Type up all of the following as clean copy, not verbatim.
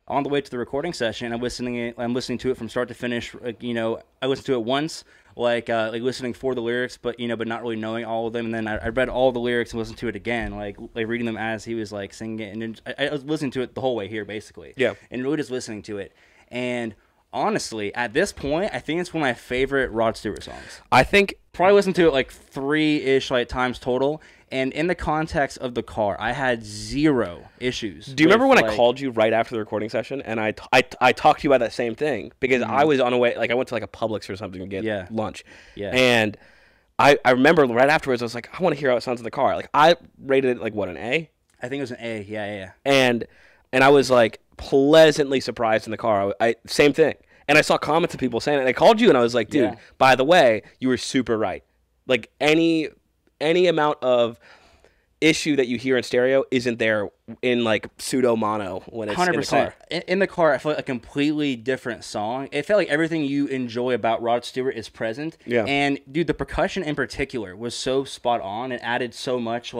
on the way to the recording session, I'm listening to it from start to finish. Like, I listened to it once, like listening for the lyrics, but but not really knowing all of them. And then I read all the lyrics and listened to it again, like reading them as he was like singing it. And then I was listening to it the whole way here, basically. Yeah. And really just listening to it. And honestly, at this point, I think it's one of my favorite Rod Stewart songs. I think Probably listened to it like 3-ish times total. And in the context of the car, I had 0 issues. Do you remember when I called you right after the recording session and I talked to you about that same thing? Because I was on a way, like I went to like a Publix or something to get lunch. Yeah. And I remember right afterwards, I was like, I want to hear how it sounds in the car. Like I rated it like what, an A? I think it was an A. Yeah. And I was like pleasantly surprised in the car. Same thing. And I saw comments of people saying it. And I called you and I was like, dude, by the way, you were super right. Like any amount of issue that you hear in stereo isn't there in like pseudo mono when it's 100%. In the car. In the car, I felt like a completely different song. It felt like everything you enjoy about Rod Stewart is present. Yeah. And dude, the percussion in particular was so spot on. It added so much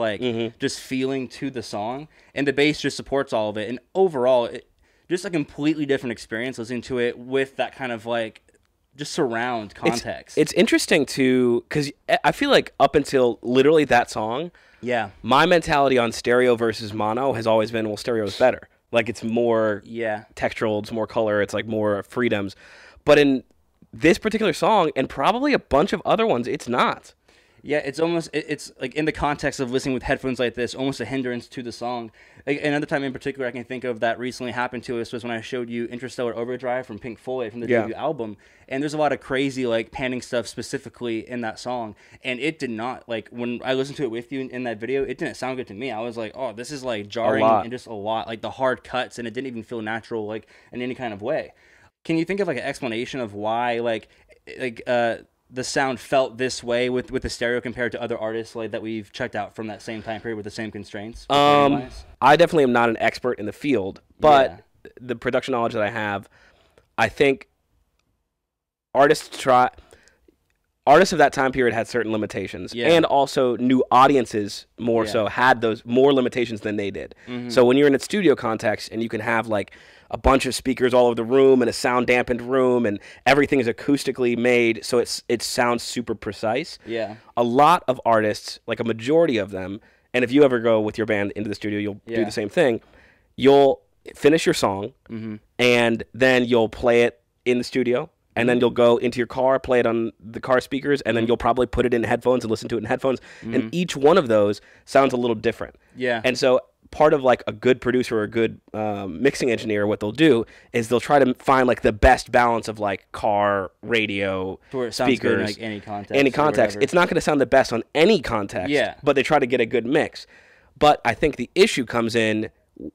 just feeling to the song, and the bass just supports all of it. And overall, just a completely different experience listening to it with that kind of like just surround context. It's interesting too, because I feel like up until literally that song, my mentality on stereo versus mono has always been, well, stereo is better. Like it's more textural, it's more color, it's like more freedoms. But in this particular song, and probably a bunch of other ones, it's not. Yeah, it's almost, it's like in the context of listening with headphones like this, almost a hindrance to the song. Like, another time in particular I can think of that recently happened to us was when I showed you Interstellar Overdrive from Pink Floyd from the debut album. And there's a lot of crazy like panning stuff specifically in that song. And it did not, like when I listened to it with you in that video, it didn't sound good to me. I was like, oh, this is like jarring and just a lot. Like the hard cuts, and it didn't even feel natural like in any kind of way. Can you think of like an explanation of why the sound felt this way with the stereo compared to other artists like that we've checked out from that same time period with the same constraints? I definitely am not an expert in the field, but the production knowledge that I have, I think artists of that time period had certain limitations, and also new audiences more so had those more limitations than they did. So when you're in a studio context and you can have like a bunch of speakers all over the room and a sound dampened room and everything is acoustically made so it sounds super precise. A lot of artists, like a majority of them, and if you ever go with your band into the studio, you'll do the same thing. You'll finish your song and then you'll play it in the studio. And then you'll go into your car, play it on the car speakers, and then you'll probably put it in headphones and listen to it in headphones. And each one of those sounds a little different. And so part of like a good producer or a good mixing engineer, what they'll do is they'll try to find like the best balance of like car, radio, where it sounds speakers, good in, like any context. Any context. It's not going to sound the best on any context, but they try to get a good mix. But I think the issue comes in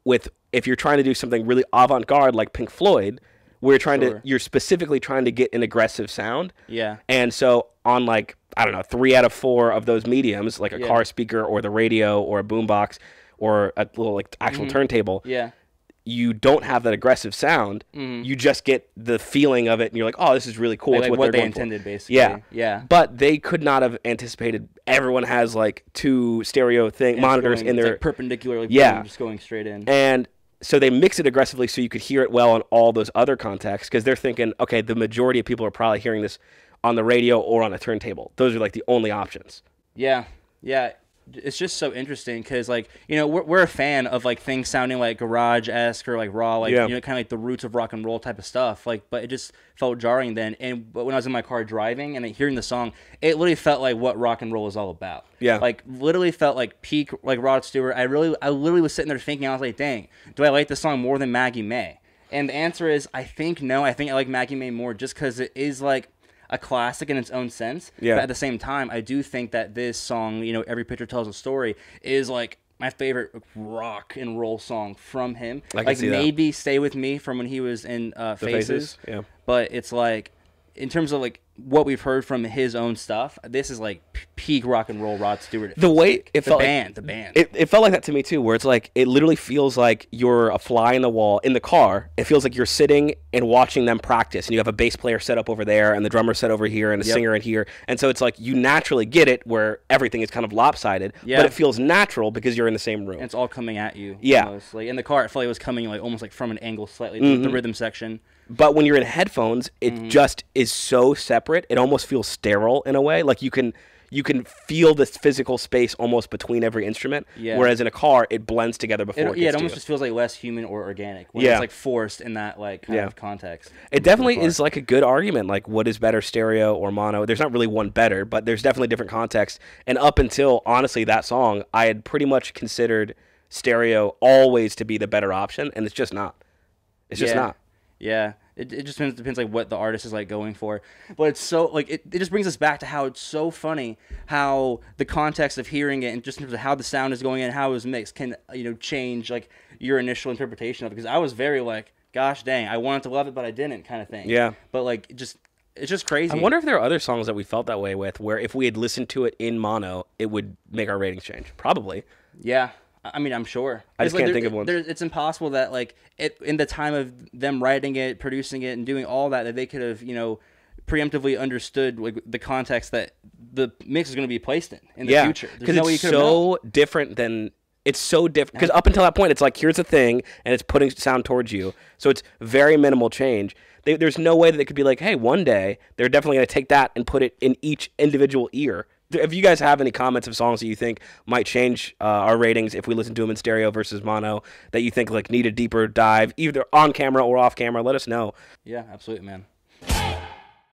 with if you're trying to do something really avant-garde like Pink Floyd, where you're specifically trying to get an aggressive sound. And so on like, I don't know, 3 out of 4 of those mediums, like a car speaker or the radio or a boombox or a little like actual turntable, you don't have that aggressive sound. You just get the feeling of it and you're like, oh, this is really cool. Like it's what they they're intended, basically. But they could not have anticipated everyone has like 2 stereo monitors in their... Like perpendicular, like just going straight in. And so they mix it aggressively so you could hear it well on all those other contexts because they're thinking, okay, the majority of people are probably hearing this on the radio or on a turntable. Those are like the only options. Yeah. It's just so interesting because, like, we're a fan of like things sounding like garage-esque or like raw, like kind of like the roots of rock and roll type of stuff. Like, but it just felt jarring then. But when I was in my car driving and hearing the song, it literally felt like what rock and roll is all about. Like literally felt like peak like Rod Stewart. I literally was sitting there thinking, I was like, dang, do I like this song more than Maggie May? And the answer is, I think no. I think I like Maggie May more just because it is like a classic in its own sense. But at the same time, I do think that this song, Every Picture Tells a Story, is like my favorite rock and roll song from him. Like maybe Stay With Me from when he was in Faces. But it's like, in terms of like what we've heard from his own stuff, this is like peak rock and roll Rod Stewart. The way it felt, the band. It felt like that to me too, where it's like it literally feels like you're a fly in the wall in the car. It feels like you're sitting and watching them practice, and you have a bass player set up over there, and the drummer set over here, and a singer in here, and so it's like you naturally get it where everything is kind of lopsided, but it feels natural because you're in the same room. And it's all coming at you. Yeah, almost. Like in the car, it felt like it was coming like almost like from an angle slightly, the rhythm section. But when you're in headphones, it just is so separate. It almost feels sterile in a way. Like you can feel this physical space almost between every instrument. Yeah. Whereas in a car, it blends together before it gets it almost just feels like less human or organic when it's like forced in that like kind of context. It definitely is like a good argument. Like what is better, stereo or mono? There's not really one better, but there's definitely different contexts. And up until honestly that song, I had pretty much considered stereo always to be the better option, and it's just not. It's just not. Yeah, it just depends like what the artist is like going for, but it's so like it just brings us back to how it's so funny how the context of hearing it and just in terms of how the sound is going in and how it was mixed can change like your initial interpretation of it, because I was very like, gosh dang, I wanted to love it but I didn't kind of thing. Yeah, but like it's just crazy. I wonder if there are other songs that we felt that way with, where if we had listened to it in mono, it would make our ratings change. Probably. Yeah. I mean, I'm sure. I just can't think of one. It's impossible that, like, in the time of them writing it, producing it, and doing all that they could have, preemptively understood like the context that the mix is going to be placed in the future. Because it's so different than... It's so different. Because up until that point, it's like, here's a thing, and it's putting sound towards you. So it's very minimal change. There's no way that they could be like, hey, one day, they're definitely going to take that and put it in each individual ear. If you guys have any comments of songs that you think might change our ratings if we listen to them in stereo versus mono, that you think like need a deeper dive, either on camera or off camera, let us know. Yeah, absolutely, man.